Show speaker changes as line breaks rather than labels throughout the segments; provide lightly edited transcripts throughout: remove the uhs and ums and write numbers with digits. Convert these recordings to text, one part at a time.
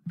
The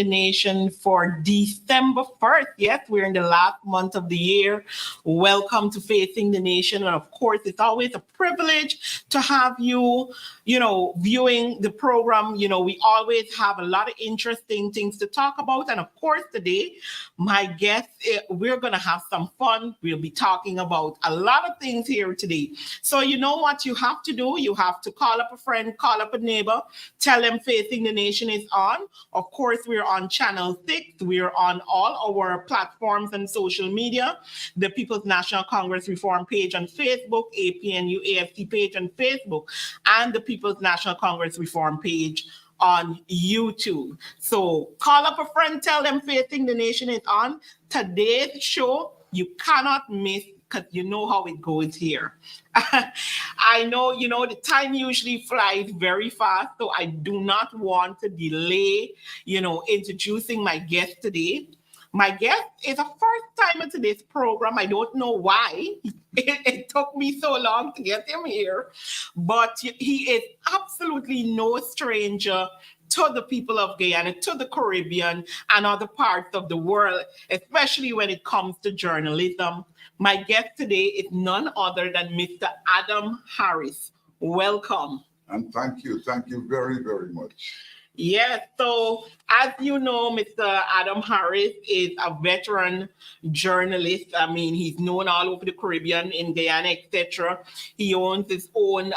nation for December 1st. Yes, we're in the last month of the year. Welcome to Facing the Nation. And of course, it's always a privilege to have you, viewing the program. We always have a lot of interesting things to talk about. And of course, today, my guest, we're going to have some fun. We'll be talking about a lot of things here today. So you know what you have to do? You have to call up a friend, call up a neighbor, tell them Facing the Nation is on. Of course, we're on Channel 6. We're on all our platforms and social media. The People's National Congress Reform page on Facebook, APNU AFC page on Facebook, and the People's National Congress Reform page on YouTube. So call up a friend, tell them Facing the Nation is on. Today's show, you cannot miss, because you know how it goes here. I know, the time usually flies very fast, so I do not want to delay, introducing my guest today. My guest is a first timer to this program. I don't know why it took me so long to get him here, but he is absolutely no stranger to the people of Guyana, to the Caribbean, and other parts of the world, especially when it comes to journalism. My guest today is none other than Mr. Adam Harris. Welcome.
And thank you very, very much.
Yes, so as you know, Mr. Adam Harris is a veteran journalist. I mean, he's known all over the Caribbean, in Guyana, etc. He owns his own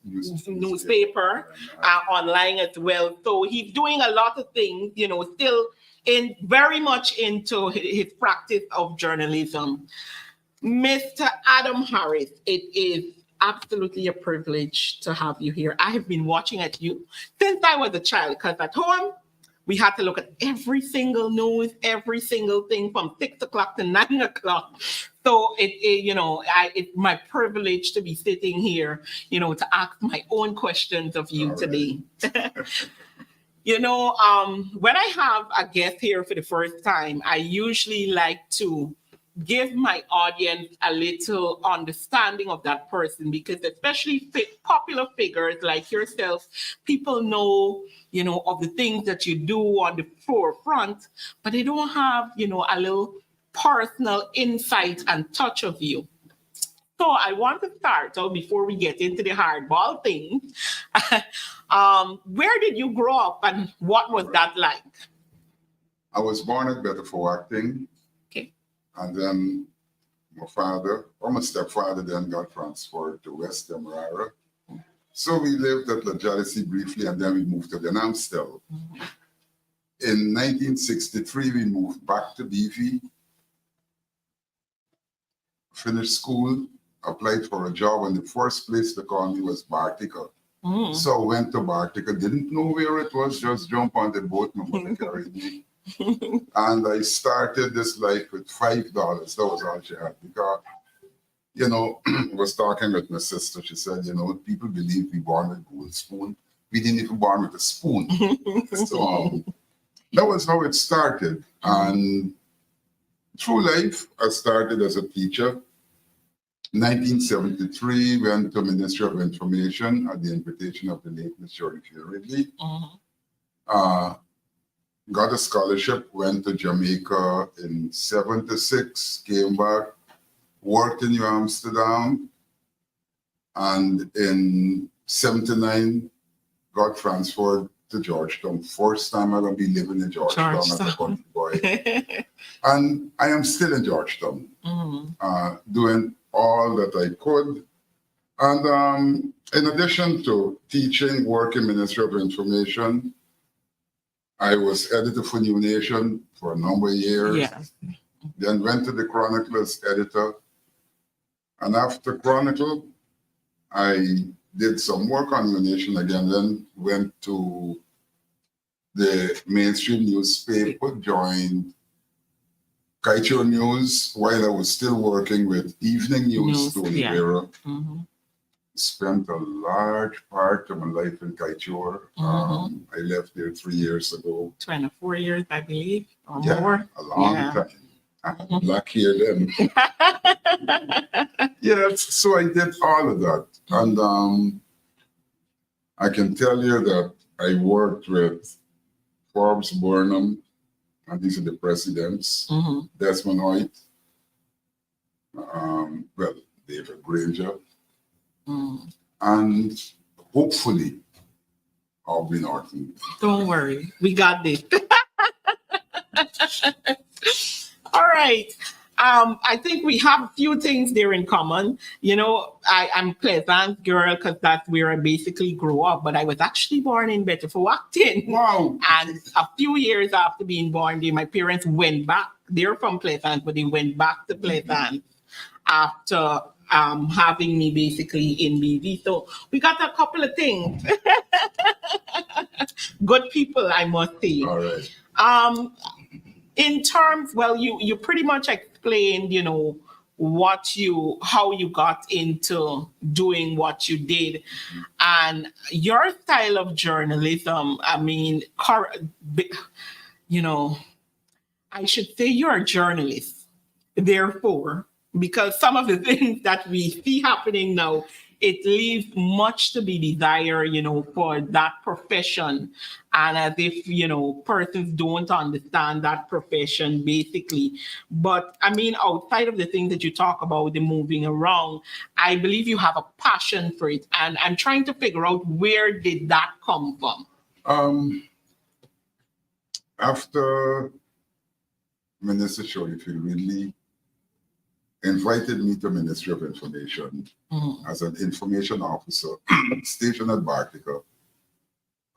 newspaper online as well. So he's doing a lot of things, still very much into his practice of journalism. Mr. Adam Harris, it is absolutely a privilege to have you here. I have been watching at you since I was a child, because at home, we had to look at every single news, every single thing from 6 o'clock to 9 o'clock. So it's my privilege to be sitting here, to ask my own questions of you today. When I have a guest here for the first time, I usually like to give my audience a little understanding of that person, because especially popular figures like yourself, people know, of the things that you do on the forefront, but they don't have, a little personal insight and touch of you. So I want to start out before we get into the hardball thing. Where did you grow up and what was that like?
I was born at Bedford Acting.
Okay.
And then my stepfather then got transferred to West Demerara. So we lived at La Jealousy briefly, and then we moved to Denamstel. Mm-hmm. In 1963, we moved back to BV, finished school, applied for a job, and the first place to call me was Bartica. Mm. So I went to Bartica, didn't know where it was, just jump on the boat, my mother carried me. And I started this life with $5. That was all she had, because, I was talking with my sister. She said, people believe we born with gold spoon. We didn't even born with a spoon. So that was how it started. And through life, I started as a teacher. 1973, went to Ministry of Information at the invitation of the late Ms. Shirley Ridley. Mm-hmm. Got a scholarship, went to Jamaica in 76, came back, worked in New Amsterdam, and in 79, got transferred to Georgetown. First time I'm going to be living in Georgetown as a country boy. And I am still in Georgetown, doing all that I could And in addition to teaching, work in Ministry of Information, I was editor for New Nation for a number of years.
Yeah.
Then went to the Chronicle as editor. And after Chronicle, I did some work on New Nation again, then went to the mainstream newspaper, joined Kaieteur News while I was still working with Evening News, Tony
yeah.
Vera.
Mhm.
Spent a large part of my life in Kaieteur. I left there 3 years ago.
24 years, I believe, or
Yeah,
more.
a long
Yeah.
time. I had black hair then. Yes, so I did all of that. And I can tell you that I worked with Forbes Burnham, and these are the presidents,
Mhm.
Desmond Hoyt, well, David Granger,
Mm.
and hopefully Aubrey Norton.
Don't worry, we got this. All right. I think we have a few things there in common. You know, I'm Pleasant girl because that's where I basically grew up, but I was actually born in Betterfor-Acton.
Wow.
And a few years after being born there, my parents went back. They're from Pleasant, but they went back to Pleasant after having me basically in BV. So we got a couple of things. Good people, I must say.
All right.
In terms, well, you pretty much explained, you know, how you got into doing what you did, and your style of journalism. I mean, you know, I should say you're a journalist. Therefore, because some of the things that we see happening now, it leaves much to be desired, you know, for that profession. And as if, you know, persons don't understand that profession basically. But I mean, outside of the things that you talk about, the moving around, I believe you have a passion for it. And I'm trying to figure out, where did that come from?
After Minister Shoyfield really invited me to Ministry of Information as an information officer stationed at Bartica.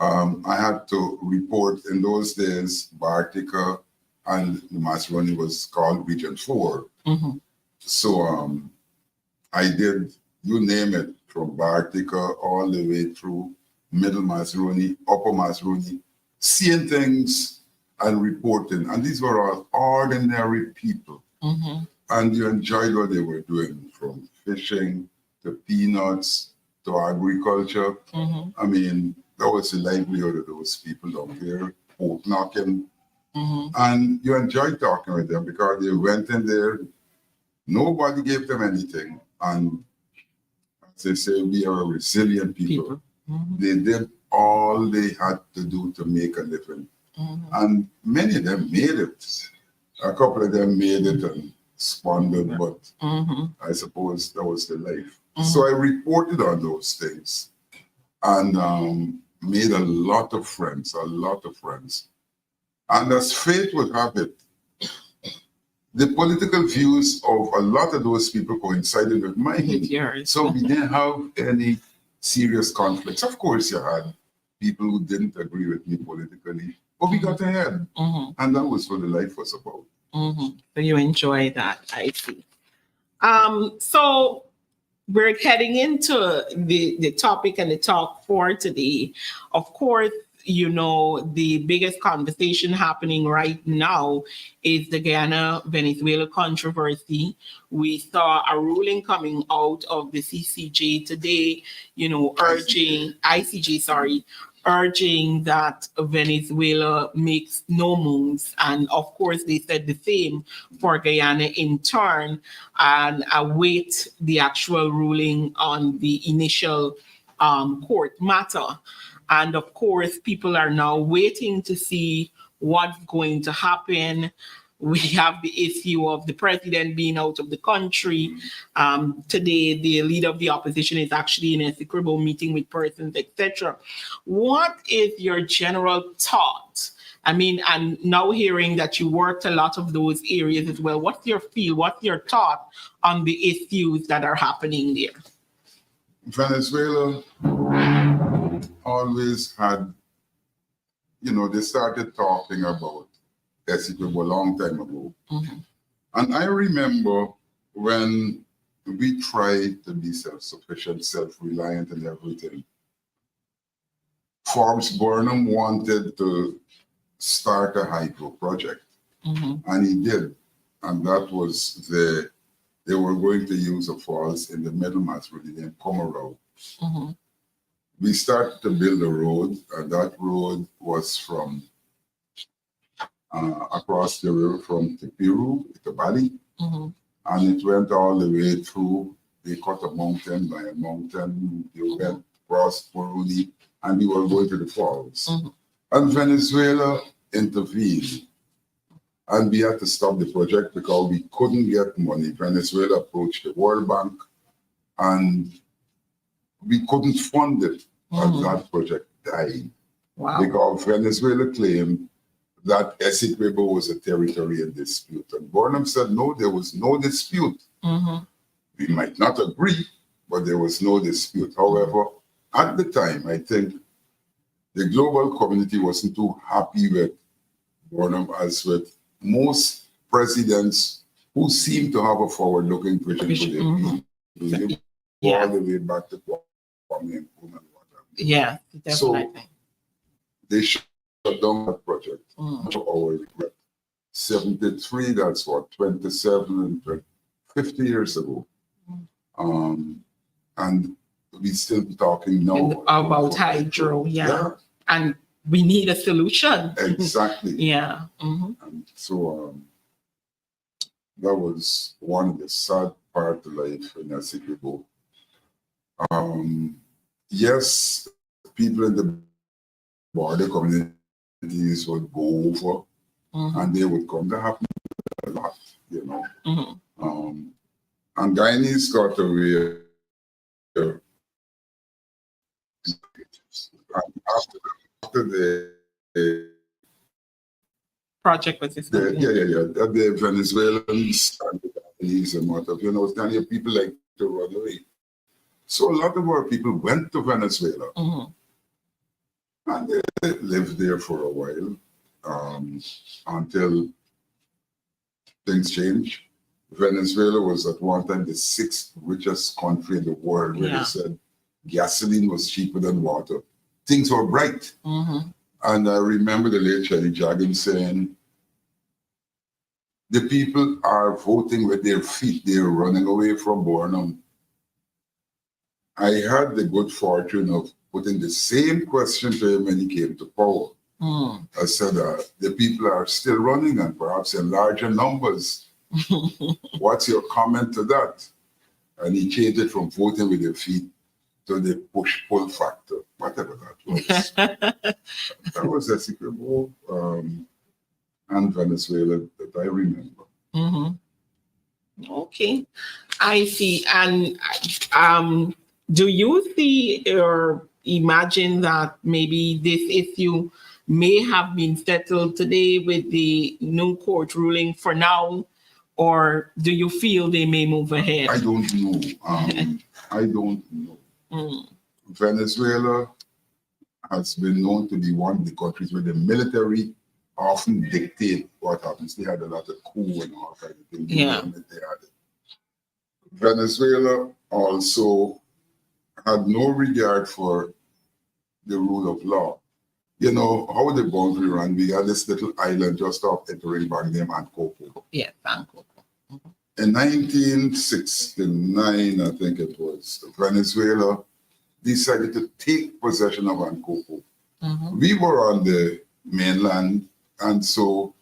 I had to report. In those days, Bartica and Masroni was called Region 4. So I did, you name it, from Bartica all the way through Middle Masroni, Upper Masroni, seeing things and reporting. And these were all ordinary people. And you enjoyed what they were doing, from fishing to peanuts to agriculture. I mean, that was the livelihood of those people down there, pork knocking. And you enjoyed talking with them because they went in there, nobody gave them anything. And as they say, we are resilient people. They did all they had to do to make a living. And many of them made it. A couple of them made it and squandered, but I suppose that was the life. So I reported on those things and made a lot of friends. And as fate would have it, the political views of a lot of those people coincided with mine. So we didn't have any serious conflicts. Of course, you had people who didn't agree with me politically, but we got ahead. And that was what the life was about.
So you enjoy that, I see. So we're heading into the topic and the talk for today. Of course, you know, the biggest conversation happening right now is the Guyana-Venezuela controversy. We saw a ruling coming out of the CCJ today, you know, urging that Venezuela makes no moves. And of course, they said the same for Guyana in turn, and await the actual ruling on the initial court matter. And of course, people are now waiting to see what's going to happen. We have the issue of the president being out of the country. Today, the leader of the opposition is actually in a Essequibo meeting with persons, etc. What is your general thought? I mean, and now hearing that you worked a lot of those areas as well, what's your feel? What's your thought on the issues that are happening there?
Venezuela always had, they started talking about Essequibo a long time ago.
Mm-hmm.
And I remember when we tried to be self-sufficient, self-reliant and everything, Forbes Burnham wanted to start a hydro project.
Mm-hmm.
And he did. And that was they were going to use a falls in the Middlemass River named Comoros.
Mm-hmm.
We started to build a road, and that road was from across the river from Tipiru, Itabali,
Mm-hmm.
and it went all the way through. They cut a mountain by a mountain, they went across Burundi, and we were going to the falls.
Mm-hmm.
And Venezuela intervened. And we had to stop the project because we couldn't get money. Venezuela approached the World Bank and we couldn't fund it. And that project died.
Wow.
Because Venezuela claimed that Essequibo was a territory in dispute. And Burnham said, no, there was no dispute.
Mm-hmm.
We might not agree, but there was no dispute. However, at the time, I think the global community wasn't too happy with Burnham as with most presidents who seem to have a forward-looking vision for their people. They go all the way back to Kwame Nkrumah.
Yeah, definitely.
So they shut down that project. Much of our regret. 73, that's what, 27 and 50 years ago. And we still talking now
about hydro, yeah. And we need a solution.
Exactly.
Yeah. Mm-hmm.
And so that was one of the sad part of life in Essequibo. Yes, people in the border communities would go over and they would come. That happened a lot, And Guyanese got away. After the
project was discovered.
The Venezuelans and the Guyanese and what of, Daniel, people like to run away. So a lot of our people went to Venezuela and they lived there for a while until things changed. Venezuela was at one time the 6th richest country in the world, where they said gasoline was cheaper than water. Things were bright. And I remember the late Shelley Jagan saying, the people are voting with their feet. They're running away from Burnham. I had the good fortune of putting the same question to him when he came to power. I said, the people are still running and perhaps in larger numbers. What's your comment to that? And he changed it from voting with their feet to the push-pull factor, whatever that was. That was Essequibo and Venezuela that I remember.
Okay, I see. And do you see or imagine that maybe this issue may have been settled today with the new court ruling for now, or do you feel they may move ahead?
I don't know. I don't know. Venezuela has been known to be one of the countries where the military often dictate what happens. They had a lot of coup and all kind of things. They had it. Venezuela also had no regard for the rule of law. How the boundary ran, we had this little island just off entering back named Ancoco.
Yes, Ancoco.
In 1969, I think it was, Venezuela decided to take possession of Ancoco. We were on the mainland, and so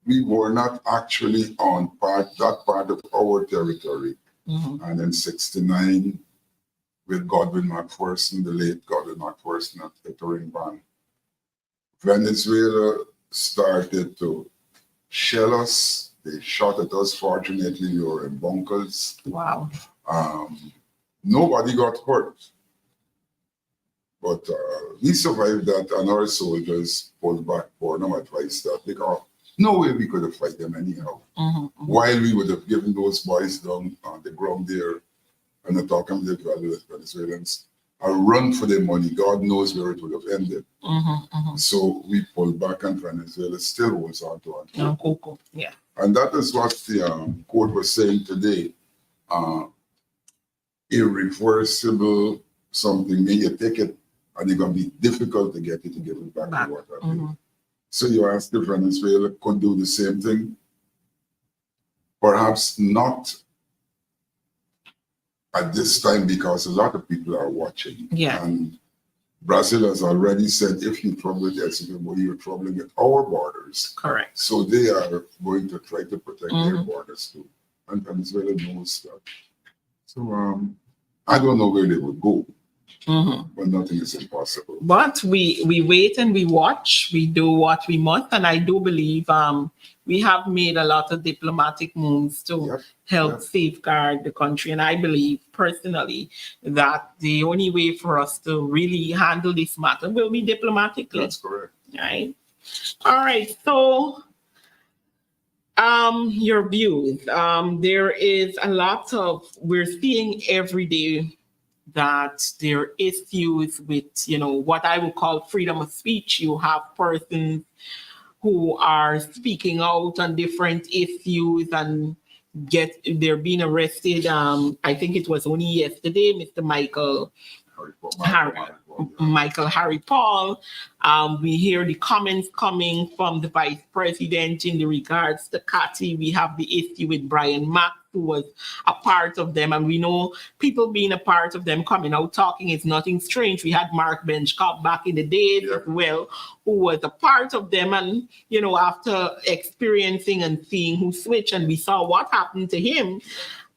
we were not actually on that part of our territory. And in 69, with Godwin McPherson, the late Godwin McPherson at entering Ban, Venezuela started to shell us. They shot at us. Fortunately, we were in bunkers.
Wow.
Nobody got hurt. But we survived that, and our soldiers pulled back for no advice that because no way we could have fight them anyhow. While we would have given those boys down on the ground there and they're talking with the Venezuelans, a run for their money. God knows where it would have ended. So we pulled back, and Venezuela still holds on to
cocoa. Yeah.
And that is what the court was saying today. Irreversible something, may you take it, and it's going to be difficult to get it to give it back to what have you. So you asked if Venezuela could do the same thing. Perhaps not at this time, because a lot of people are watching.
Yeah.
And Brazil has already said, if you trouble with Essequibo, you're troubling with our borders.
Correct.
So they are going to try to protect their borders too. And Venezuela knows that. So I don't know where they would go. But nothing is impossible.
But we wait and we watch. We do what we must, and I do believe we have made a lot of diplomatic moves to help safeguard the country. And I believe personally that the only way for us to really handle this matter will be diplomatically.
That's correct.
Right. All right. So your views. There is a lot of, we're seeing every day that there are issues with, what I would call freedom of speech. You have persons who are speaking out on different issues and they're being arrested. I think it was only yesterday, Mr. Michael Harry Paul. We hear the comments coming from the vice president in the regards to Cathy. We have the issue with Brian Mack, who was a part of them. And we know people being a part of them coming out talking is nothing strange. We had Mark Benchcock back in the days as well, who was a part of them. And, after experiencing and seeing who switched, and we saw what happened to him.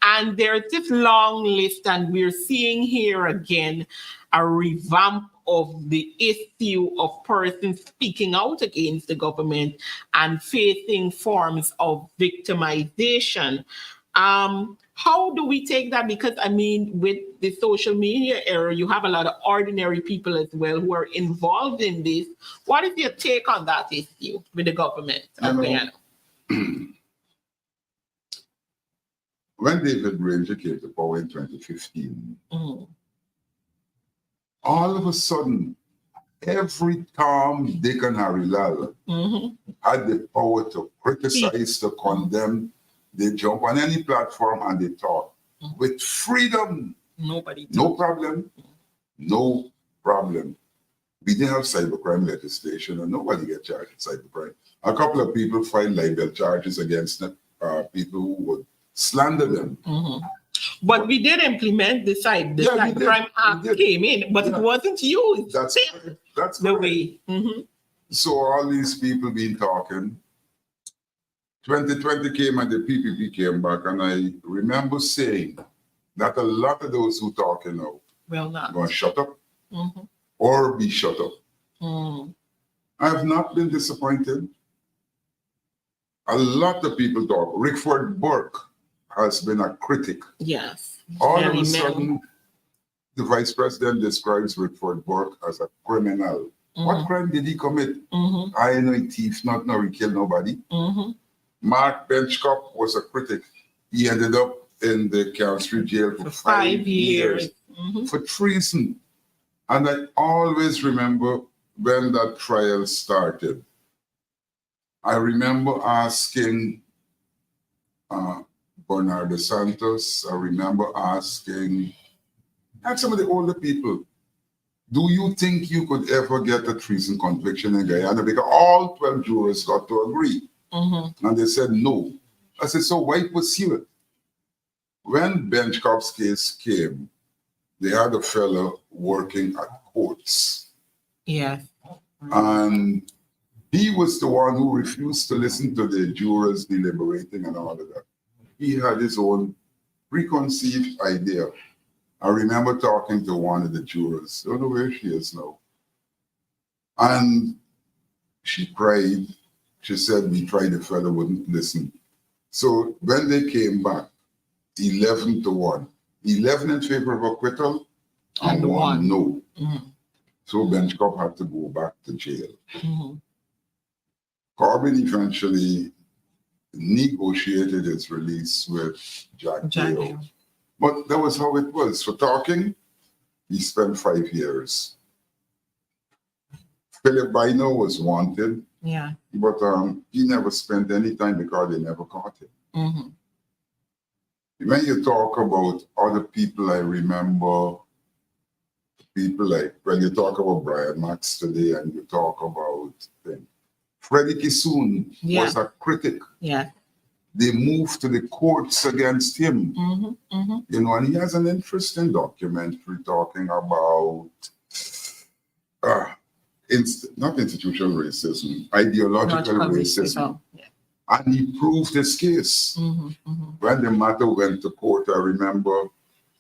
And there's this long list, and we're seeing here again a revamp of the issue of persons speaking out against the government and facing forms of victimization. How do we take that? Because, with the social media era, you have a lot of ordinary people as well who are involved in this. What is your take on that issue with the government of Guyana?
When David Granger came to power in 2015, all of a sudden, every Tom, Dick, and Harry Lal had the power to criticize, to condemn. They jump on any platform and they talk with freedom. No problem. No problem. We didn't have cybercrime legislation, and nobody get charged with cybercrime. A couple of people filed libel charges against people who would slander them.
But we did implement the Cybercrime Act came in, but it wasn't used.
That's
the way.
So all these people been talking. 2020 came and the PPP came back, and I remember saying that a lot of those who talking now are going to shut up or be shut up. I have not been disappointed. A lot of people talk. Rickford Burke has been a critic.
Yes.
All of a sudden, the vice president describes Rickford Burke as a criminal. What crime did he commit? I know he thief, not know he killed nobody. Mark Benchcock was a critic. He ended up in the Carroll Street jail for 5 years for treason. And I always remember when that trial started, I remember asking Bernardo Santos, I remember asking, and some of the older people, do you think you could ever get a treason conviction in Guyana? Because all 12 jurors got to agree. And they said no. I said, so why pursue it? When Benchcock's case came, they had a fellow working at courts.
Yeah.
And he was the one who refused to listen to the jurors deliberating and all of that. He had his own preconceived idea. I remember talking to one of the jurors. I don't know where she is now. And she cried. She said, we tried, the fellow wouldn't listen. So when they came back, 11-1. 11 in favor of acquittal and 1 no. So Benchcock had to go back to jail. Corbyn eventually negotiated his release with Jack Dale. But that was how it was. For talking, he spent 5 years. Philip Bino was wanted,
Yeah.
but he never spent any time because they never caught him.
Mm-hmm.
When you talk about other people, I remember people like, when you talk about Brian Max today and you talk about Freddie Kissoon was a critic.
Yeah.
They moved to the courts against him.
Mm-hmm. Mm-hmm.
You know, and he has an interesting documentary talking about not institutional racism, ideological racism.
Yeah.
And he proved his case.
Mm-hmm. Mm-hmm.
When the matter went to court, I remember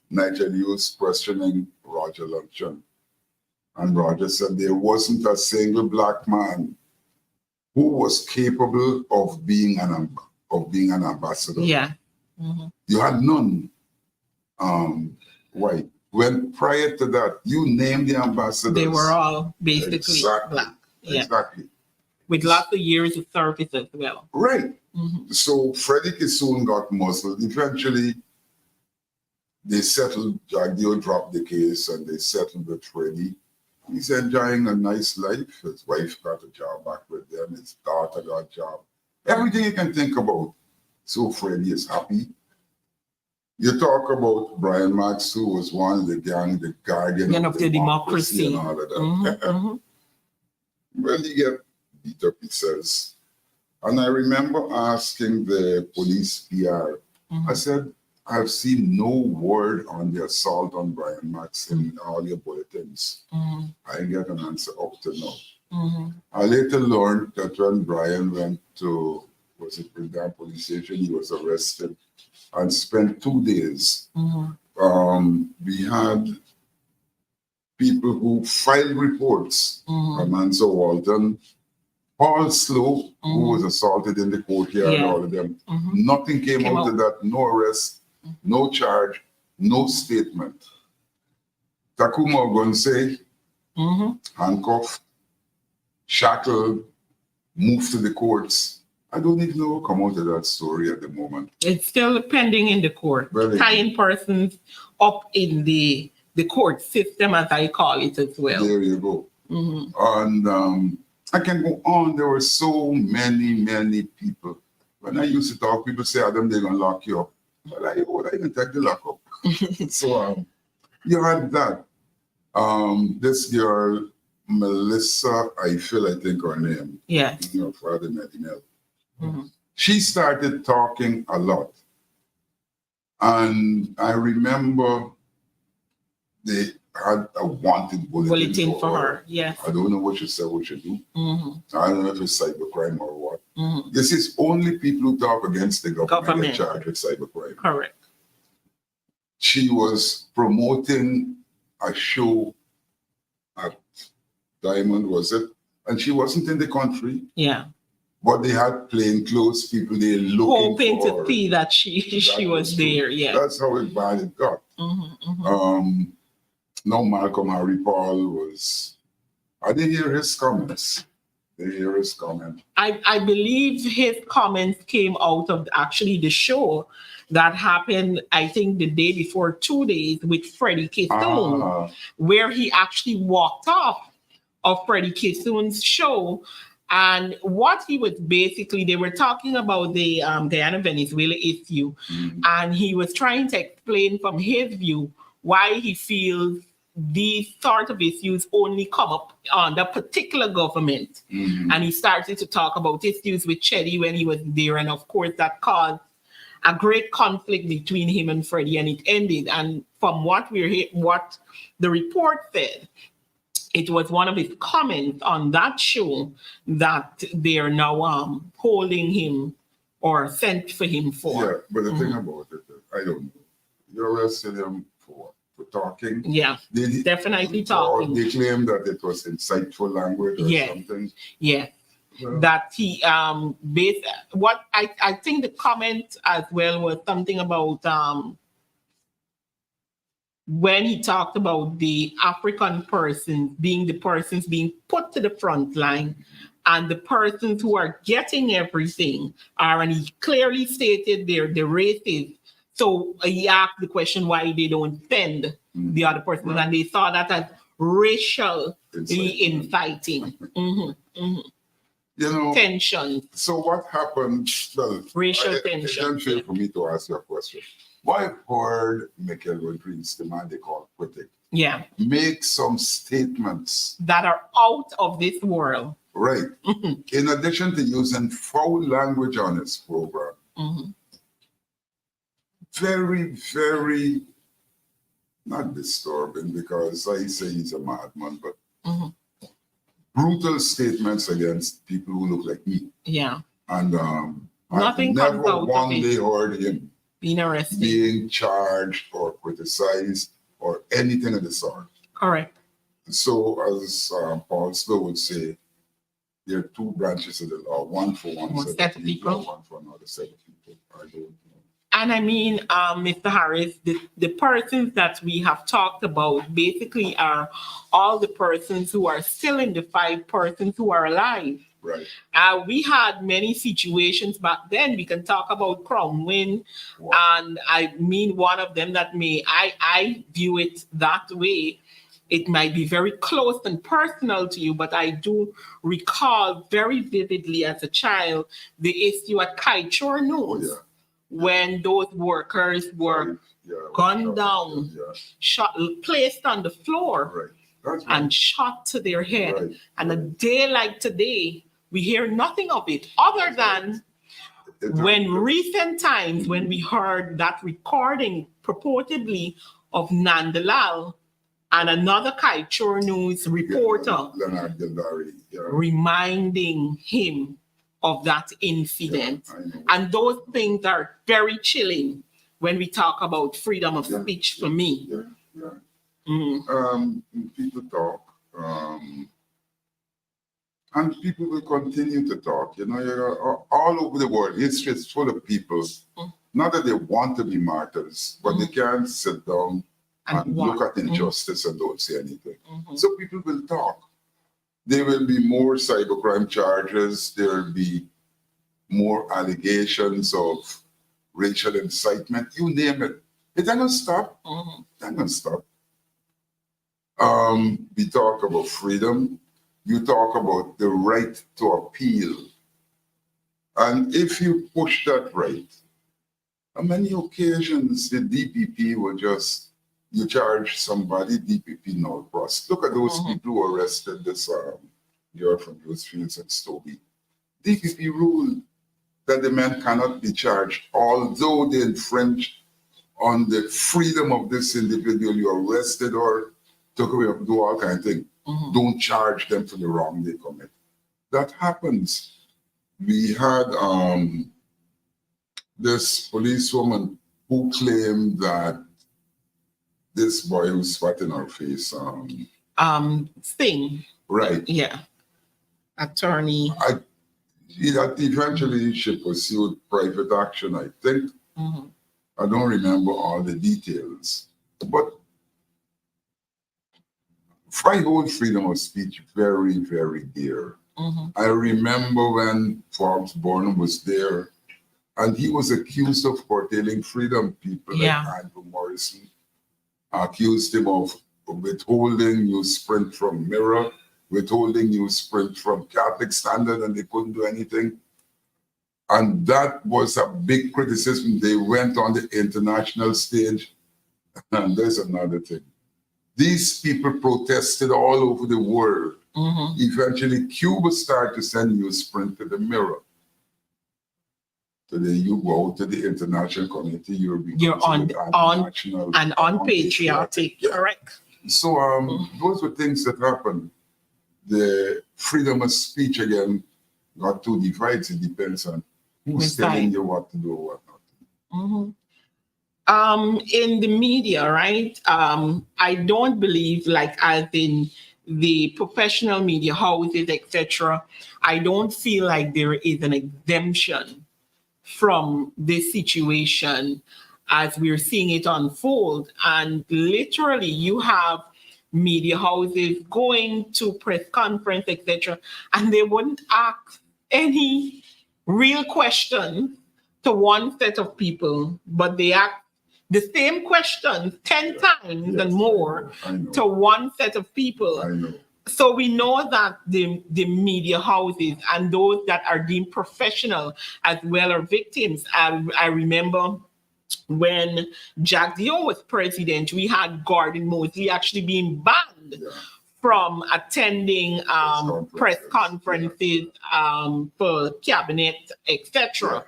Nigel Hughes questioning Roger Luncheon. And Roger said there wasn't a single black man who was capable of being an ambassador.
Yeah. Mm-hmm.
You had none white. When prior to that, you named the ambassadors.
They were all basically
Exactly.
black. Yeah.
Exactly.
With lots of years of service as well.
Right.
Mm-hmm.
So Freddie Kissoon got muzzled. Eventually, they settled, Jagdeo dropped the case and they settled with Freddie. He's enjoying a nice life. His wife got a job back with them. His daughter got a job. Everything you can think about. So Freddie is happy. You talk about Brian Max, who was one of the gang, the guardian
of the democracy.
And all of that.
Mm-hmm. Mm-hmm.
Well, he get beat up, he says. And I remember asking the police PR, I said, I've seen no word on the assault on Brian Max in all your bulletins. I didn't get an answer up to now. I later learned that when Brian went to, was it Bringham Police Station, he was arrested and spent 2 days. We had people who filed reports. Amanzo Walton, Paul Slow, who was assaulted in the courtyard, all of them. Nothing came out of that, no arrest, no charge, no statement. Takuma Ogunse, handcuffed, shackled, moved to the courts. I don't even know what come out of that story at the moment.
It's still pending in the court.
Really?
Tying persons up in the court system, as I call it as well.
There you go. And I can go on. There were so many people. When I used to talk, people say, Adam, they're going to lock you up. But I even take the lock up. So you had that. This girl, Melissa, I think her name.
Yeah.
You know, Father Medinel. She started talking a lot. And I remember they had a wanted bulletin
For her. Yeah.
I don't know what she said, what she do. I don't know if it's cybercrime or what. This is only people who talk against the government get charged with cybercrime.
Correct.
She was promoting a show at Diamond, was it? And she wasn't in the country.
Yeah.
But they had plainclothes people they looking
hoping
for.
to see that she was there. Yeah.
That's how bad it got. No, Malcolm Harry Paul was. I didn't hear his comments. Did you hear his comment?
I believe his comments came out of actually the show that happened, I think, the day before, 2 days with Freddie Kissoon, where he actually walked off of Freddie Kissoon's show. And what he was basically, they were talking about the Guyana Venezuela issue, and he was trying to explain from his view why he feels these sort of issues only come up on the particular government. And he started to talk about issues with Chetty when he was there, and of course that caused a great conflict between him and Freddie, and it ended. And from what what the report said, it was one of his comments on that show that they are now holding him or sent for him for.
Yeah, but the thing about it, I don't know. You arrested him for talking.
Yeah, definitely talking.
Or they claimed that it was insightful language or something.
Yeah. That he what I think the comment as well was something about when he talked about the African persons being the persons being put to the front line, and the persons who are getting everything are, and he clearly stated there, the races. So he asked the question why they don't send the other person,
Right.
and they saw that as racial
Incitement.
inciting.
You know,
Tension,
so what happened? Well,
racial
it's
tension.
unfair for me to ask you a question. Why heard Michael Rodriguez, the man they call critic,
Yeah,
make some statements,
that are out of this world.
right? In addition to using foul language on his program, very, very not disturbing, because I say he's a madman, but brutal statements against people who look like me.
Yeah,
And
Nothing
I've
comes
never
out of
one
it.
day heard him
being arrested.
being charged or criticized or anything of the sort.
Correct.
So, as Paul Slow would say, there are two branches of the law: one for one set of people, and one for another set of people. I don't know.
And I mean, Mr. Harris, the persons that we have talked about basically are all the persons who are still in the fight, persons who are alive.
Right.
We had many situations back then. We can talk about Cromwell, and I mean, one of them that I view it that way. It might be very close and personal to you, but I do recall very vividly as a child the issue at Kaichor News. When those workers were gunned down, shot, placed on the floor, and shot to their head.
Right.
And a day like today, we hear nothing of it, other than when recent times when we heard that recording purportedly of Nandalal and another Kaichor News reporter
Leonard Gildari,
reminding him of that incident. And those things are very chilling when we talk about freedom of speech for me.
People talk, and people will continue to talk. You know, you're all over the world. History is full of people, not that they want to be martyrs, but they can't sit down and look at injustice and don't say anything. So people will talk. There will be more cybercrime charges. There will be more allegations of racial incitement. You name it. It's not going to stop. It's not going to stop. We talk about freedom. You talk about the right to appeal. And if you push that right, on many occasions, the DPP will just, you charge somebody, DPP null pros. Look at those people who arrested this year from those fields at Stobie. DPP ruled that the man cannot be charged, although they infringe on the freedom of this individual you arrested or took away, do all kind of thing. Don't charge them for the wrong they commit. That happens. We had this policewoman who claimed that this boy who spat in her face.
Sting.
Right.
Yeah. Attorney.
Eventually she pursued private action, I think. I don't remember all the details. But I hold freedom of speech very, very dear. I remember when Forbes Burnham was there, and he was accused of curtailing freedom. People like Andrew Morrison accused him of withholding newsprint from Mirror, withholding newsprint from Catholic Standard, and they couldn't do anything. And that was a big criticism. They went on the international stage. And there's another thing. These people protested all over the world. Eventually, Cuba started to send newsprint to the Mirror. Today, you go to the international community, you're
unpatriotic. Correct.
So those were things that happened. The freedom of speech, again, got two divides. It depends on who's telling you what to do or what not.
In the media, right? I don't believe, like as in the professional media houses, etc. I don't feel like there is an exemption from this situation as we're seeing it unfold. And literally, you have media houses going to press conference, etc., and they wouldn't ask any real question to one set of people, but they ask the same questions 10 times and more
I know.
to one set of people.
I know.
So we know that the media houses and those that are deemed professional as well are victims. I remember when Jack Dion was president, we had Gordon Mosley actually being banned from attending press conferences for cabinet, etc.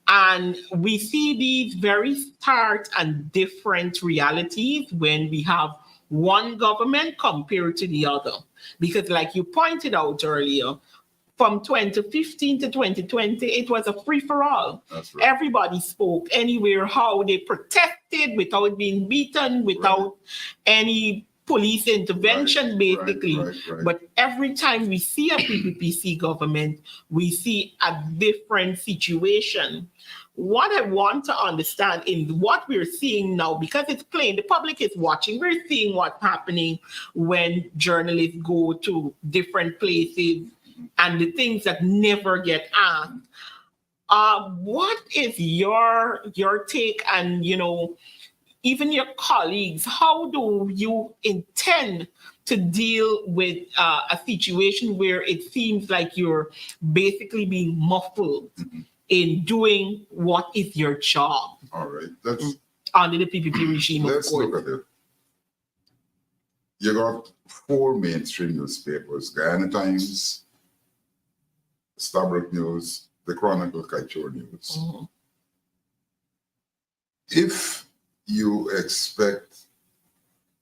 And we see these very stark and different realities when we have one government compared to the other. Because like you pointed out earlier, from 2015 to 2020, it was a free-for-all.
That's right.
Everybody spoke anywhere, how they protested without being beaten, without any police intervention, basically.
Right.
But every time we see a PPPC government, we see a different situation. What I want to understand in what we're seeing now, because it's plain, the public is watching, we're seeing what's happening when journalists go to different places and the things that never get asked. What is your take, and even your colleagues, how do you intend to deal with a situation where it seems like you're basically being muffled in doing what is your job?
All right. That's
under the PPP regime, of
let's
course.
look at it. You got 4 mainstream newspapers: Guyana Times, Stabroek News, the Chronicle, Kaieteur News.
Mm-hmm.
If you expect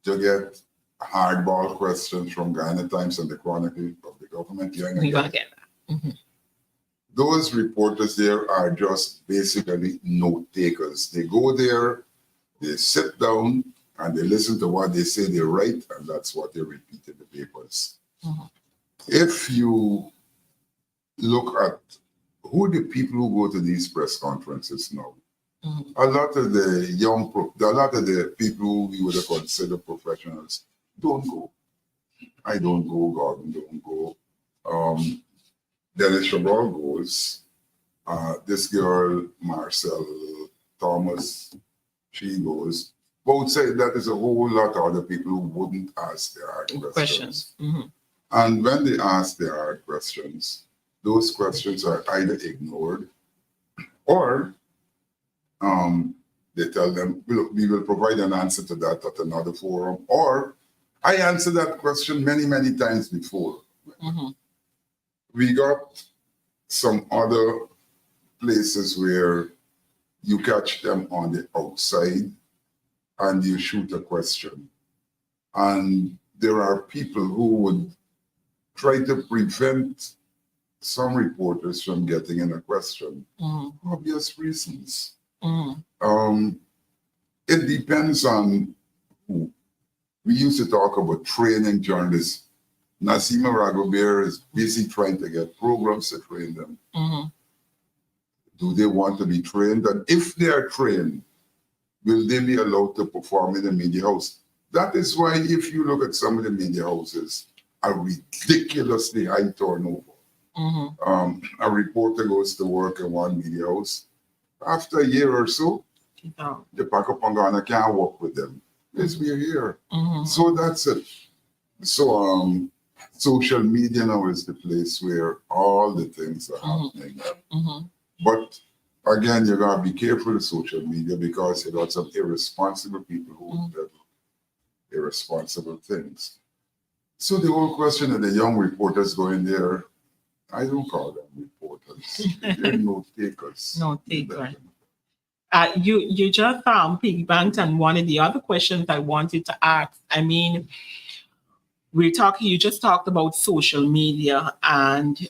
to get hardball questions from Guyana Times and the Chronicle of the government, you're
We're
going
gonna get that. Mm-hmm.
Those reporters there are just basically note takers. They go there, they sit down, and they listen to what they say, they write, and that's what they repeat in the papers.
Mm-hmm.
If you look at who the people who go to these press conferences now, a lot of the people who we would have considered professionals don't go. I don't go, Gordon don't go. Dennis Chabral goes. This girl, Marcel Thomas, she goes. But would say that is a whole lot of other people who wouldn't ask their hard questions.
Mm-hmm.
And when they ask their hard questions, those questions are either ignored or they tell them, look, we will provide an answer to that at another forum. Or I answered that question many, many times before.
Mm-hmm.
We got some other places where you catch them on the outside and you shoot a question. And there are people who would try to prevent some reporters from getting in a question.
Mm-hmm.
Obvious reasons.
Mm-hmm.
It depends on who. We used to talk about training journalists. Nassima Ragobert is busy trying to get programs to train them.
Mm-hmm.
Do they want to be trained? And if they are trained, will they be allowed to perform in the media house? That is why if you look at some of the media houses, a ridiculously high turnover.
Mm-hmm.
A reporter goes to work in one media house. After a year or so, the Pakapangana can't work with them. Yes, we are here.
Mm-hmm.
So that's it. So social media now is the place where all the things are happening.
Mm-hmm.
But again, you gotta be careful with social media because you got some irresponsible people who do irresponsible things. So the whole question of the young reporters going there, I don't call them reporters. They're note takers.
Note takers. You just piggybacked on one of the other questions I wanted to ask. I mean, you just talked about social media, and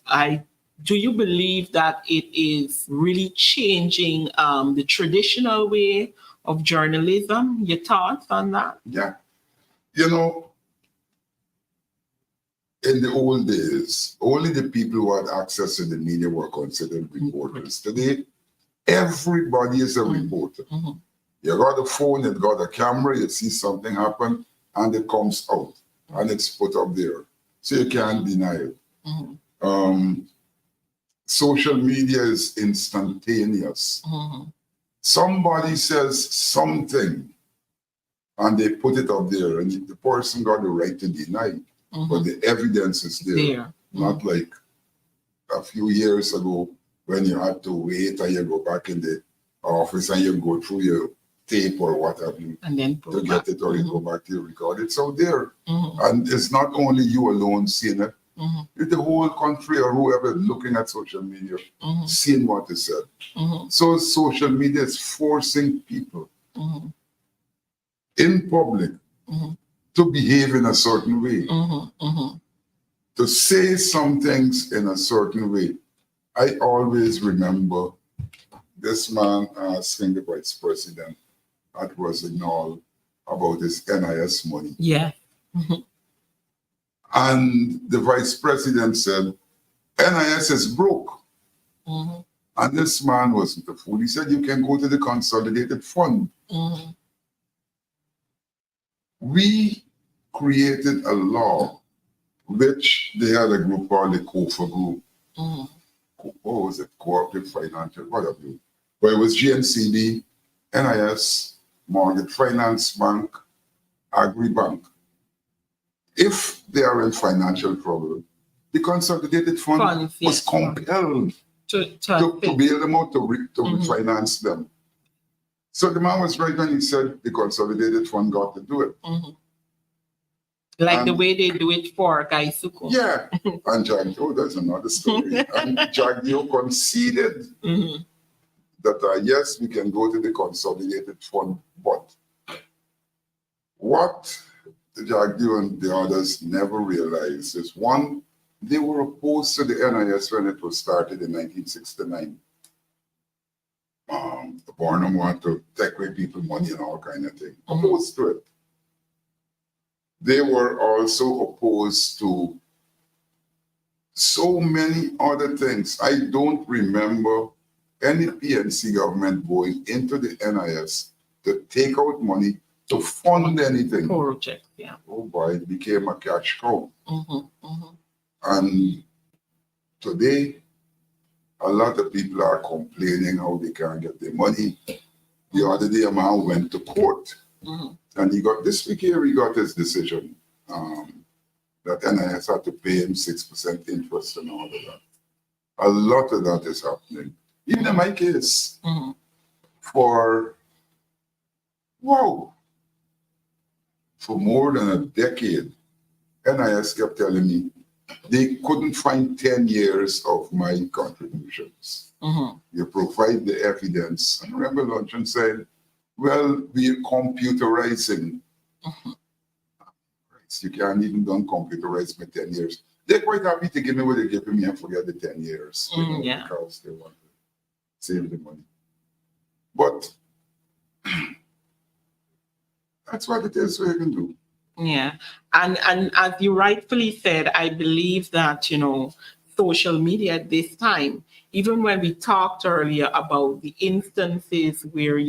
do you believe that it is really changing the traditional way of journalism? Your thoughts on that?
Yeah. You know, in the old days, only the people who had access to the media were considered reporters. Today, everybody is a reporter.
Mm-hmm.
You got a phone, you got a camera, you see something happen, and it comes out, and it's put up there. So you can't deny it.
Mm-hmm.
Social media is instantaneous.
Mm-hmm.
Somebody says something and they put it up there, and the person got the right to deny, but the evidence is there. Not like a few years ago when you had to wait and you go back in the office and you go through your tape or what have you
and then
to get it, or you go back to your record. It's out there. And it's not only you alone seeing it, it's the whole country or whoever looking at social media, seeing what is said. So social media is forcing people in public to behave in a certain way, to say some things in a certain way. I always remember this man asking the vice president, that was in all, about his NIS money.
Yeah.
And the vice president said, NIS is broke. And this man wasn't a fool. He said, you can go to the consolidated fund. We created a law, which they had a group called the COFA group. What was it? Cooperative Financial, whatever. But it was GNCB, NIS, Mortgage Finance Bank, Agri-Bank. If they are in financial trouble, the consolidated fund was compelled to bail them out, to refinance them. So the man was right when he said the consolidated fund got to do it.
Like the way they do it for Gaisuku.
Yeah, and Jagdio, that's another story. And Jagdio conceded that yes, we can go to the consolidated fund, but what Jagdio and the others never realized is, one, they were opposed to the NIS when it was started in 1969. The Barnum wanted to take away people money and all kind of thing. Opposed to it. They were also opposed to so many other things. I don't remember any PNC government going into the NIS to take out money to fund anything.
Project, yeah.
Oh boy, it became a cash cow. And today, a lot of people are complaining how they can't get their money. The other day, a man went to court, and he got, this week here, he got his decision that NIS had to pay him 6% interest and all of that. A lot of that is happening. Even in my case, for more than a decade, NIS kept telling me they couldn't find 10 years of my contributions. You provide the evidence. And Rebel Luncheon said, well, we're computerizing. You can't even done computerize for 10 years. They're quite happy to give me what they're giving me and forget the 10 years. Because they want to save the money. But that's what it is we can do.
Yeah. And as you rightfully said, I believe that, social media at this time, even when we talked earlier about the instances where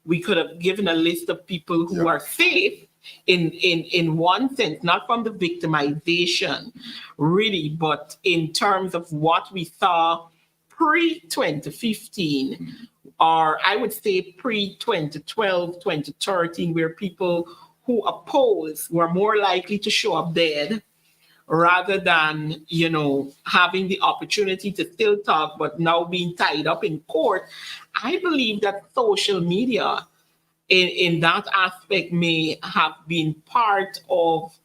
we could have given a list of people who are safe in one sense, not from the victimization, really, but in terms of what we saw pre-2015, or I would say pre-2012, 2013, where people who oppose were more likely to show up dead rather than, having the opportunity to still talk, but now being tied up in court. I believe that social media in that aspect may have been part of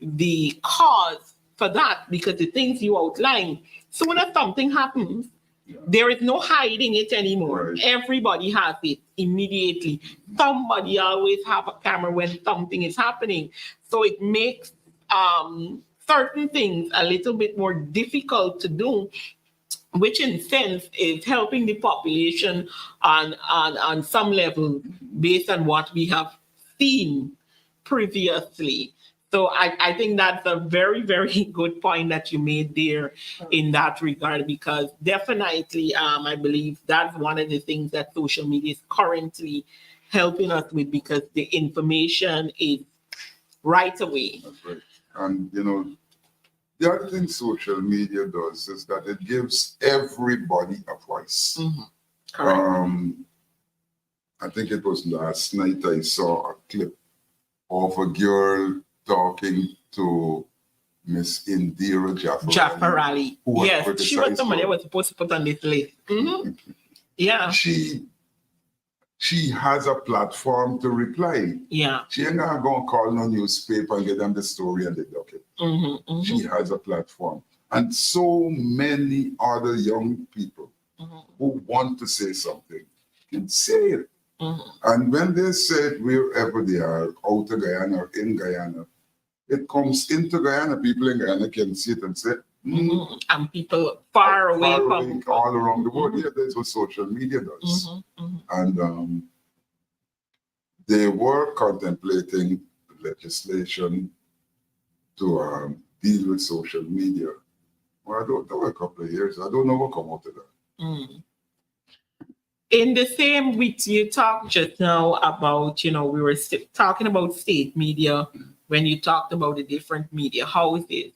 the cause for that, because the things you outlined, soon as something happens, there is no hiding it anymore.
Right.
Everybody has it immediately. Somebody always have a camera when something is happening. So it makes certain things a little bit more difficult to do, which in sense is helping the population on some level based on what we have seen previously. So I think that's a very, very good point that you made there in that regard, because definitely I believe that's one of the things that social media is currently helping us with, because the information is right away.
That's right. And, the other thing social media does is that it gives everybody a voice.
Correct.
I think it was last night I saw a clip of a girl talking to Miss Indira
Jaffarali.
who was
Yes, she was
criticized
somebody I
for-
was supposed to put on this list. Yeah,
She has a platform to reply.
yeah.
She ain't gonna go and call no newspaper and get them the story and they duck it. She has a platform. And so many other young people who want to say something can say it. And when they say it wherever they are, out of Guyana or in Guyana, it comes into Guyana. People in Guyana can see it and say,
And people far away from
all around the world. Yeah, that's what social media does. And they were contemplating legislation to deal with social media. Well, I don't know, a couple of years. I don't know what come out of that.
In the same week, you talked just now about, we were talking about state media when you talked about the different media houses.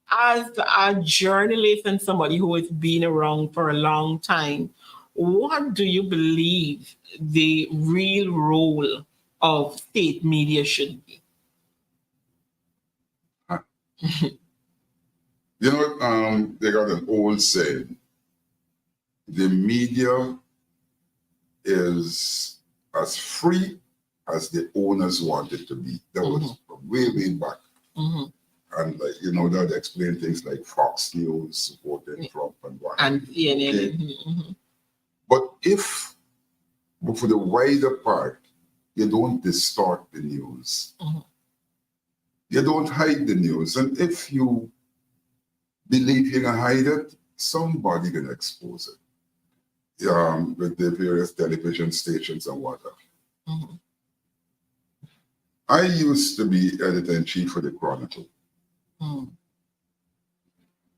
As a journalist and somebody who has been around for a long time, what do you believe the real role of state media should be?
They got an old saying, the media is as free as the owners want it to be. That was way back. And that explain things like Fox News supporting Trump and what.
And CNN.
But for the wider part, you don't distort the news. You don't hide the news. And if you believe you're gonna hide it, somebody gonna expose it. With the various television stations and whatnot. I used to be editor-in-chief for the Chronicle.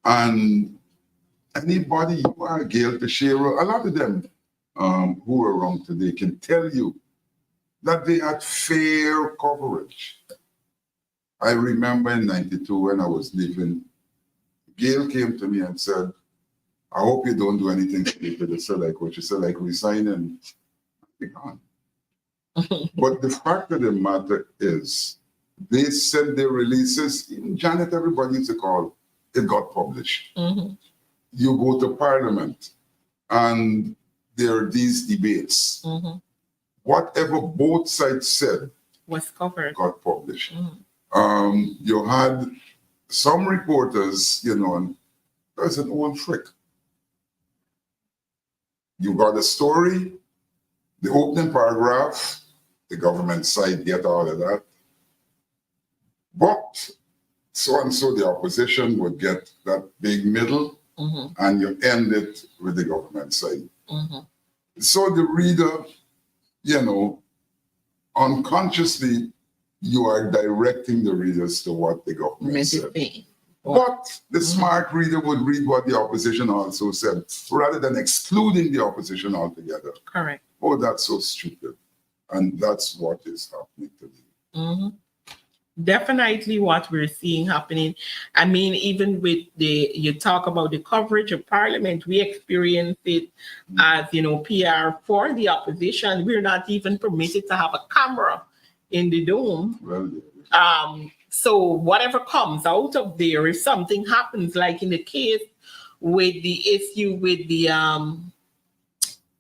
And anybody, you are Gail Teixeira, a lot of them who are around today can tell you that they had fair coverage. I remember in '92 when I was leaving, Gail came to me and said, I hope you don't do anything stupid. It's like what you said, like resigning. Be gone. But the fact of the matter is, they sent their releases. Even Janet, everybody used to call, it got published. You go to Parliament, and there are these debates. Whatever both sides said
was covered,
got published. You had some reporters, and there's an old trick. You got a story, the opening paragraph, the government side get all of that. But so and so the opposition would get that big middle, and you end it with the government side. So the reader, unconsciously, you are directing the readers to what the government said. But the smart reader would read what the opposition also said, rather than excluding the opposition altogether.
Correct.
Oh, that's so stupid. And that's what is happening today.
Definitely what we're seeing happening. I mean, even with you talk about the coverage of Parliament, we experience it as, PR for the opposition. We're not even permitted to have a camera in the dome.
Well,
so whatever comes out of there, if something happens, like in the case with the issue with the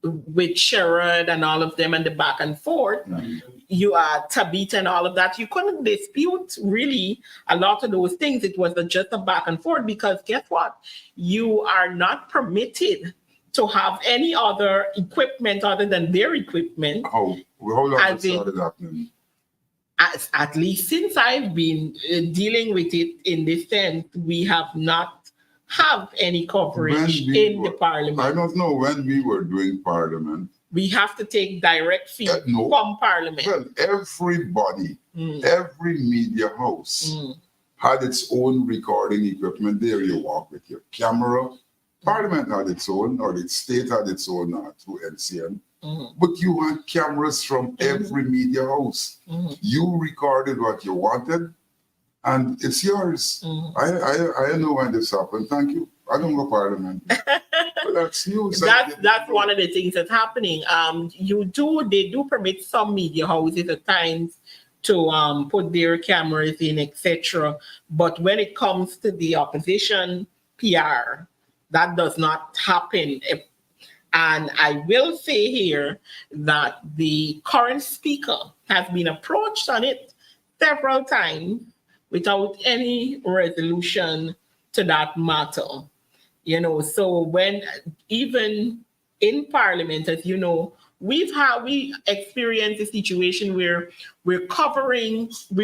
with Sherrod and all of them and the back and forth, you are Tabitha and all of that, you couldn't dispute really a lot of those things. It was just a back and forth because guess what? You are not permitted to have any other equipment other than their equipment.
How long has it started happening?
At least since I've been dealing with it in this sense, we have not have any coverage in the Parliament.
I don't know when we were doing Parliament.
We have to take direct feed from Parliament.
Well, everybody, every media house had its own recording equipment. There you walk with your camera. Parliament had its own, or the state had its own through NCM. But you had cameras from every media house. You recorded what you wanted, and it's yours. I know when this happened. Thank you. I don't go Parliament. Well, that's news.
That's one of the things that's happening. They do permit some media houses at times to put their cameras in, etc. But when it comes to the opposition PR, that does not happen. And I will say here that the current speaker has been approached on it several times without any resolution to that matter. So when even in Parliament, as you know, we experienced a situation where we're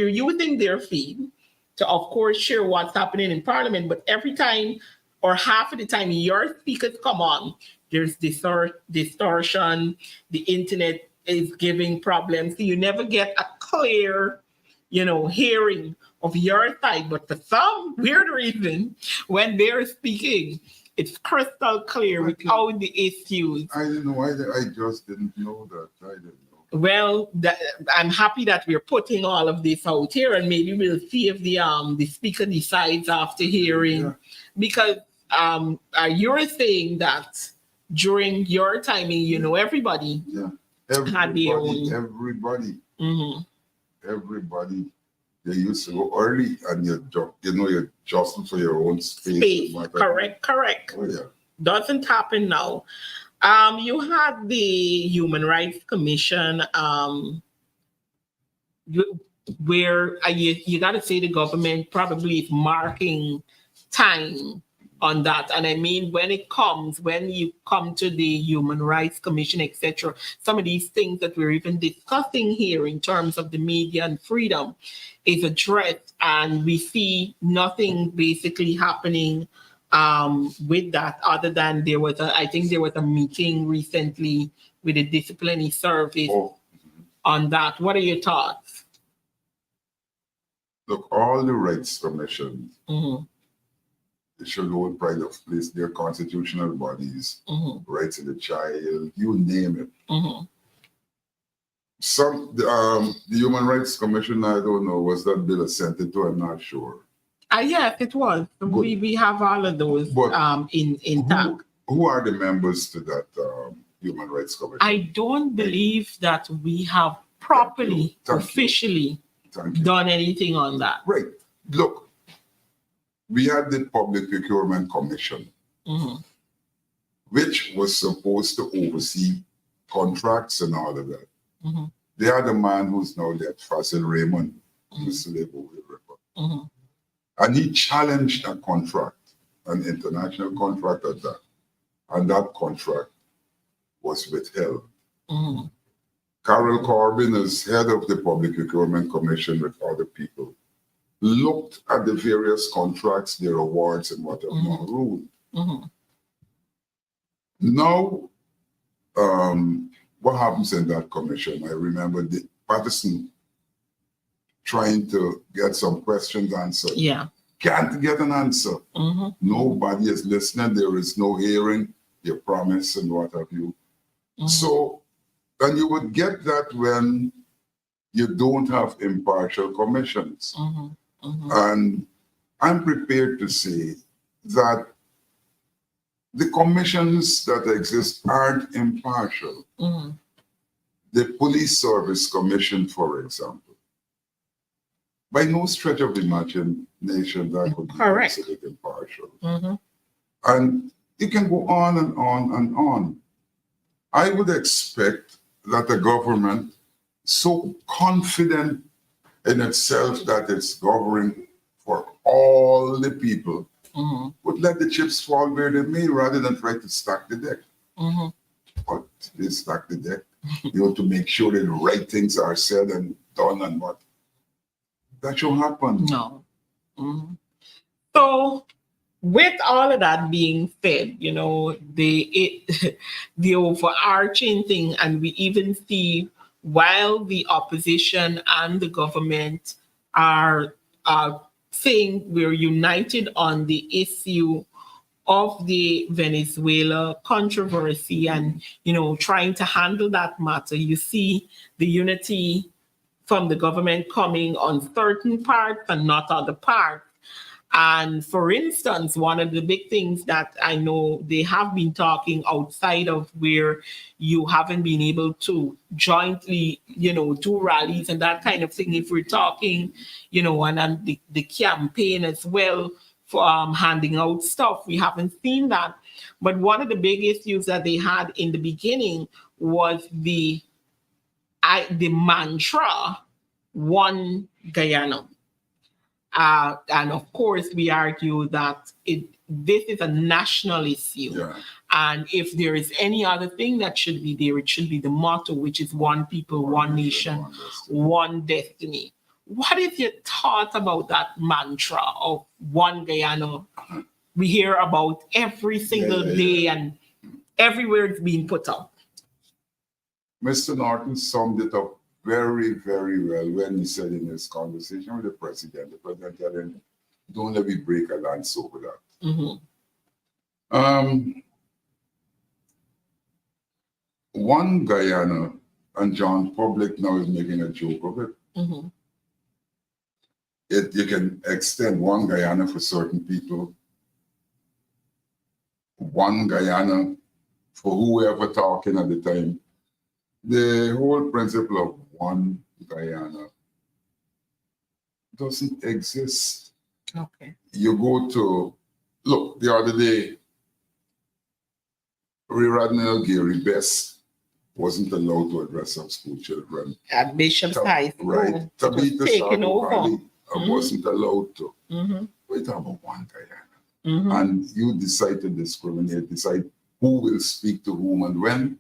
using their feed to, of course, share what's happening in Parliament, but every time or half of the time your speakers come on, there's distortion, the internet is giving problems, so you never get a clear, hearing of your side. But for some weird reason, when they're speaking, it's crystal clear without the issues.
I didn't know. I just didn't know that. I didn't know.
Well, I'm happy that we're putting all of this out here, and maybe we'll see if the speaker decides after hearing, because you're saying that during your timing, everybody had their own.
Everybody. They used to go early, and you're jostling for your own space.
Correct.
Oh, yeah.
Doesn't happen now. You had the Human Rights Commission, where you got to say the government probably is marking time on that. And I mean, when you come to the Human Rights Commission, etc., some of these things that we're even discussing here in terms of the media and freedom is addressed, and we see nothing basically happening with that, other than there was a meeting recently with the disciplinary service on that. What are your thoughts?
Look, all the rights commissions, they should hold pride of place, their constitutional bodies, rights of the child, you name it. The Human Rights Commission, I don't know, was that bill assented to? I'm not sure.
Yes, it was. We have all of those intact.
Who are the members to that Human Rights Commission?
I don't believe that we have properly, officially done anything on that.
Right. Look, we had the Public Procurement Commission, which was supposed to oversee contracts and all of that. They had a man who's now dead, Faisal Raymond, Mr. Labor. And he challenged a contract, an international contract at that. And that contract was withheld. Carol Corbyn, as head of the Public Procurement Commission with other people, looked at the various contracts, their awards, and what have not ruled. Now, what happens in that commission? I remember Patterson trying to get some questions answered.
Yeah.
Can't get an answer. Nobody is listening. There is no hearing. You promise and what have you. So, and you would get that when you don't have impartial commissions. And I'm prepared to say that the commissions that exist aren't impartial. The Police Service Commission, for example, by no stretch of the imagination that would be considered impartial. And you can go on and on and on. I would expect that the government, so confident in itself that it's governing for all the people, would let the chips fall where they may rather than try to stack the deck. But they stack the deck, to make sure that the right things are said and done and what. That should happen.
No. So, with all of that being said, the overarching thing, and we even see while the opposition and the government are saying we're united on the issue of the Venezuela controversy and, trying to handle that matter, you see the unity from the government coming on certain parts and not other parts. And for instance, one of the big things that I know they have been talking outside of where you haven't been able to jointly, do rallies and that kind of thing. If we're talking, and the campaign as well for handing out stuff, we haven't seen that. But one of the big issues that they had in the beginning was the mantra, One Guyana. And of course, we argue that this is a national issue.
Yeah.
And if there is any other thing that should be there, it should be the motto, which is one people, one nation, one destiny. What is your thought about that mantra of One Guyana? We hear about every single day and everywhere it's being put up.
Mr. Norton summed it up very, very well when he said in his conversation with the president told him, don't let me break a lance over that.
Mm-hmm.
One Guyana, and John Public now is making a joke of it.
Mm-hmm.
You can extend One Guyana for certain people, One Guyana for whoever talking at the time. The whole principle of One Guyana doesn't exist.
Okay.
You go to, look, the other day, Reverend Gary Best wasn't allowed to address some school children.
At Bishop's High School.
Right. Tabitha
taken over.
Wasn't allowed to.
Mm-hmm.
We're talking about One Guyana.
Mm-hmm.
And you decide to discriminate, decide who will speak to whom and when.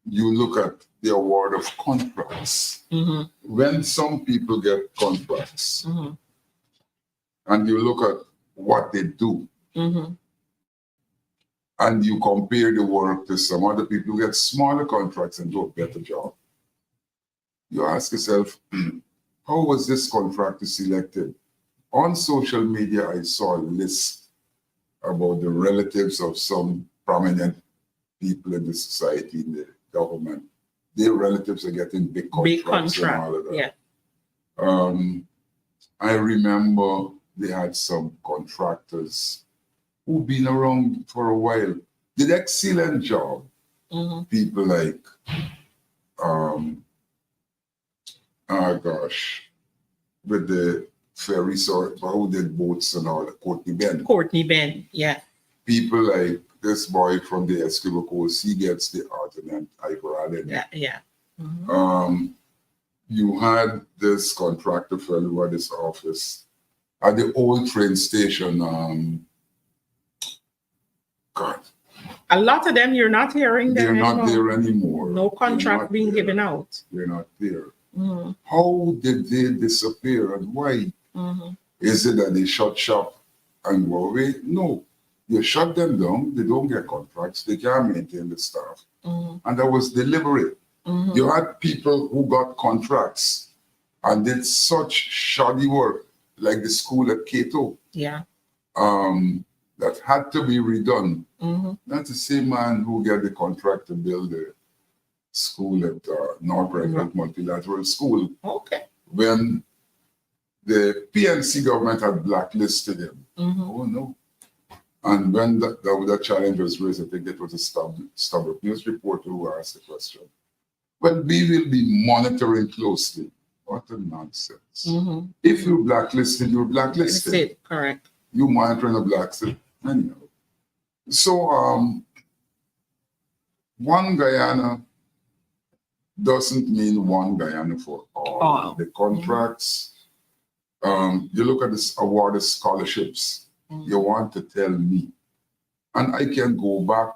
You look at the award of contracts.
Mm-hmm.
When some people get contracts,
Mm-hmm.
and you look at what they do,
Mm-hmm.
and you compare the work to some other people who get smaller contracts and do a better job, you ask yourself, how was this contractor selected? On social media, I saw a list about the relatives of some prominent people in the society, in the government. Their relatives are getting big contracts and all of that.
Yeah.
I remember they had some contractors who've been around for a while, did excellent job.
Mm-hmm.
People like, with the ferry sort, who did boats and all, Courtney Ben.
Yeah.
People like this boy from the Esquivel Coast, he gets the Ardent Ivor Allen.
Yeah. Mm-hmm.
You had this contractor fellow who had his office at the old train station.
A lot of them, you're not hearing them
They're not
anymore.
there anymore.
No contract being given out.
They're not there.
Mm-hmm.
How did they disappear and why?
Mm-hmm.
Is it that they shut shop and go away? No. You shut them down, they don't get contracts, they can't maintain the staff.
Mm-hmm.
And that was deliberate.
Mm-hmm.
You had people who got contracts and did such shoddy work, like the school at Cato.
Yeah.
That had to be redone.
Mm-hmm.
That's the same man who got the contract to build the school at North Redmond Multilateral School.
Okay.
When the PNC government had blacklisted him.
Mm-hmm.
Oh no. And when that challenge was raised, I think it was a Stubborn News reporter who asked the question. Well, we will be monitoring closely. What a nonsense.
Mm-hmm.
If you're blacklisted, you're blacklisted.
That's it. Correct.
You monitoring a blacklisted. Anyhow. So One Guyana doesn't mean One Guyana for all.
Oh.
The contracts, you look at this award of scholarships.
Mm-hmm.
You want to tell me, and I can go back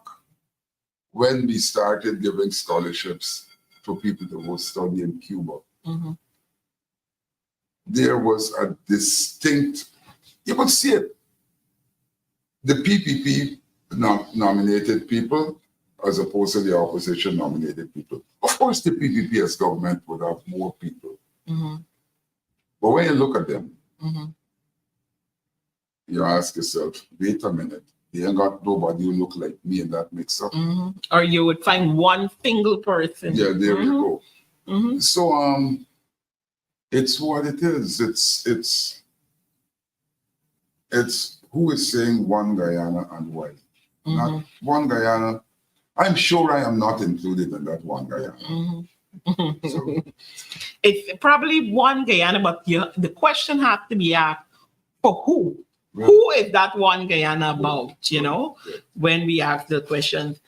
when we started giving scholarships for people to go study in Cuba.
Mm-hmm.
There was a distinct, you could see it. The PPP nominated people as opposed to the opposition nominated people. Of course, the PPP as government would have more people.
Mm-hmm.
But when you look at them,
Mm-hmm.
you ask yourself, wait a minute, they ain't got nobody who look like me in that mix up.
Mm-hmm. Or you would find one single person.
Yeah, there
Mm-hmm.
you go.
Mm-hmm.
So it's what it is. It's it's who is saying one Guyana and why.
Mhm.
Not one Guyana. I'm sure I am not included in that one Guyana.
Mhm.
So,
It's probably one Guyana, but the question has to be asked for who?
well,
Who is that one Guyana about, you know,
yeah.
when we ask the questions?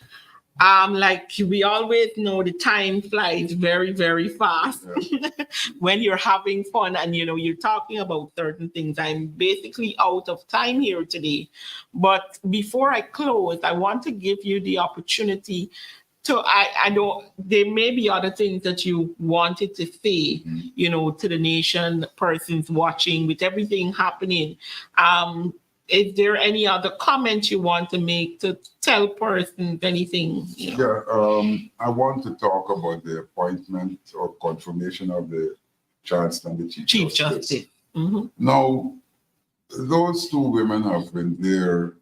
Like we always know, the time flies very, very fast
Yeah.
when you're having fun and you know you're talking about certain things. I'm basically out of time here today. But before I close, I want to give you the opportunity to I know there may be other things that you wanted to say,
Mhm.
you know, to the nation, persons watching, with everything happening. Um, is there any other comment you want to make to tell persons anything? You know?
Yeah, I want to talk about the appointment or confirmation of the Chancellor and the Chief,
Chief
Justice.
Justice. Mhm.
Now, those two women have been there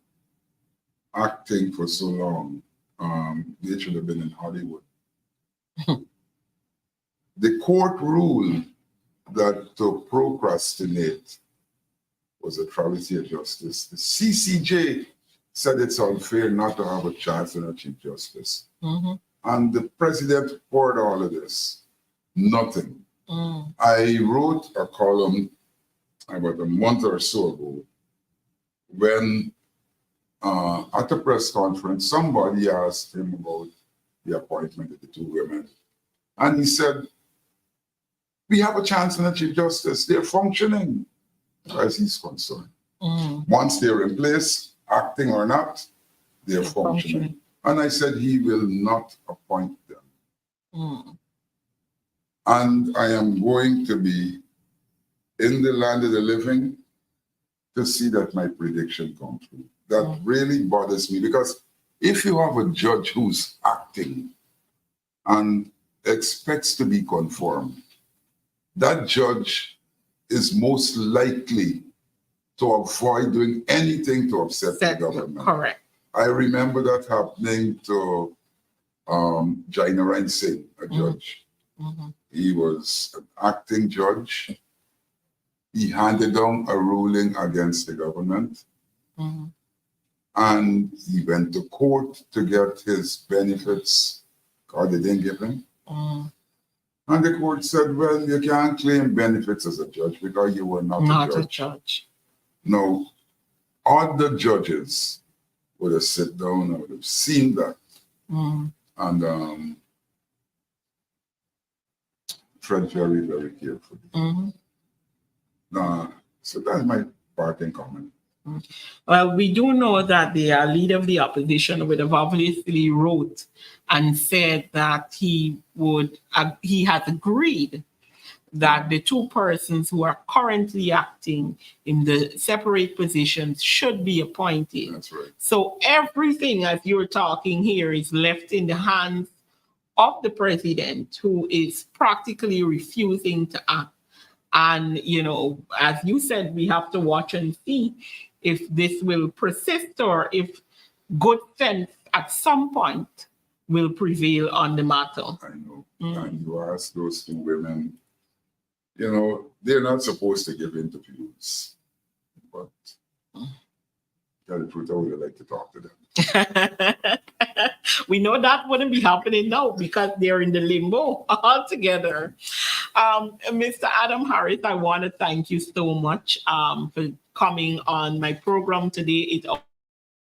acting for so long. They should have been in Hollywood. The court ruled that to procrastinate was a travesty of justice. The CCJ said it's unfair not to have a Chancellor and Chief Justice.
Mhm.
And the president poured all of this. Nothing.
Mm.
I wrote a column about a month or so ago when at a press conference, somebody asked him about the appointment of the two women. And he said, we have a Chancellor and Chief Justice. They're functioning as he's concerned.
Mm.
Once they're in place, acting or not, they're
They're
functioning.
functioning.
And I said he will not appoint them.
Mm.
And I am going to be in the land of the living to see that my prediction comes true. That really bothers me because if you have a judge who's acting and expects to be conformed, that judge is most likely to avoid doing anything to upset the government.
Correct.
I remember that happening to Jainarayan Singh, a judge.
Mhm.
He was an acting judge. He handed down a ruling against the government
Mhm.
and he went to court to get his benefits because they didn't give him.
Mm.
And the court said, well, you can't claim benefits as a judge because you were not
Not
a
a
judge.
judge.
No, other judges would have sat down and would have seen that
Mm.
and tread very, very carefully.
Mhm.
So that's my parting comment.
Well, we do know that the leader of the opposition would have obviously wrote and said that he has agreed that the two persons who are currently acting in the separate positions should be appointed.
That's right.
So everything, as you're talking here, is left in the hands of the president, who is practically refusing to act. And, you know, as you said, we have to watch and see if this will persist or if good sense at some point will prevail on the matter.
I know. And you ask those two women, you know, they're not supposed to give interviews. But tell the truth, I would like to talk to them.
We know that wouldn't be happening now because they're in the limbo altogether. Mr. Adam Harris, I want to thank you so much for coming on my program today. It,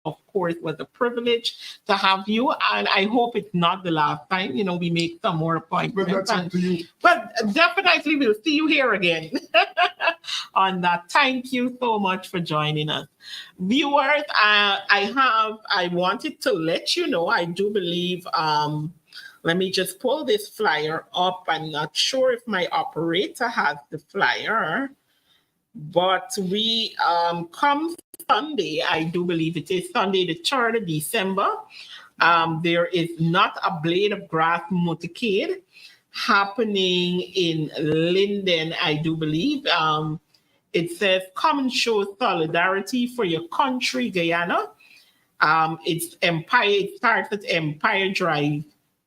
of course, was a privilege to have you, and I hope it's not the last time. You know, we make some more appointments.
But that's up to you.
But definitely we'll see you here again on that. Thank you so much for joining us. Viewers, I wanted to let you know, I do believe, let me just pull this flyer up. I'm not sure if my operator has the flyer, but we come Sunday, I do believe it is Sunday, the 3rd of December. There is Not a Blade of Grass motorcade happening in Linden, I do believe. It says, come and show solidarity for your country, Guyana. It starts at Empire Drive,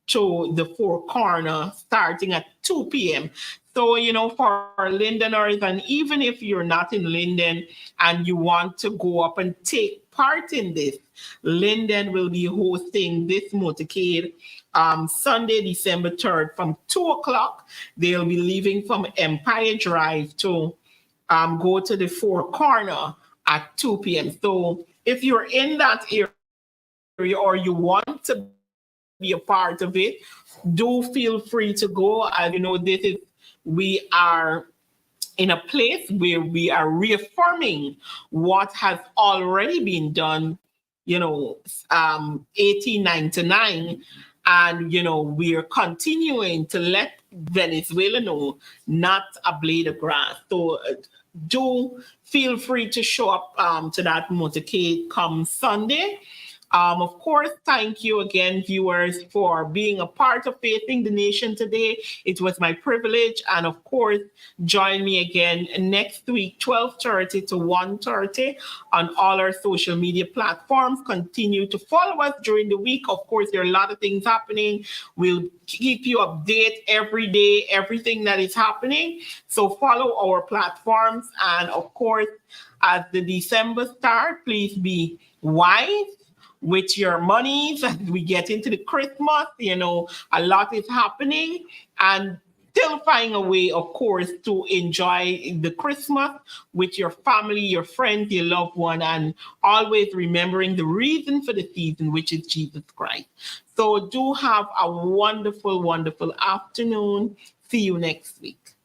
to the Four Corner starting at 2 p.m. So, for Linden North, and even if you're not in Linden and you want to go up and take part in this, Linden will be hosting this motorcade Sunday, December 3rd from 2 o'clock. They'll be leaving from Empire Drive to go to the Four Corner at 2 p.m. So if you're in that area or you want to be a part of it, do feel free to go. And we are in a place where we are reaffirming what has already been done, 1899. And, we are continuing to let Venezuela know not a blade of grass. So do feel free to show up to that motorcade come Sunday. Of course, thank you again, viewers, for being a part of Faithing the Nation today. It was my privilege. And of course, join me again next week, 12:30 to 1:30 on all our social media platforms. Continue to follow us during the week. Of course, there are a lot of things happening. We'll keep you updated every day, everything that is happening. So follow our platforms. And of course, as the December start, please be wise with your monies as we get into the Christmas. A lot is happening, and still find a way, of course, to enjoy the Christmas with your family, your friends, your loved one, and always remembering the reason for the season, which is Jesus Christ. So do have a wonderful, wonderful afternoon. See you next week.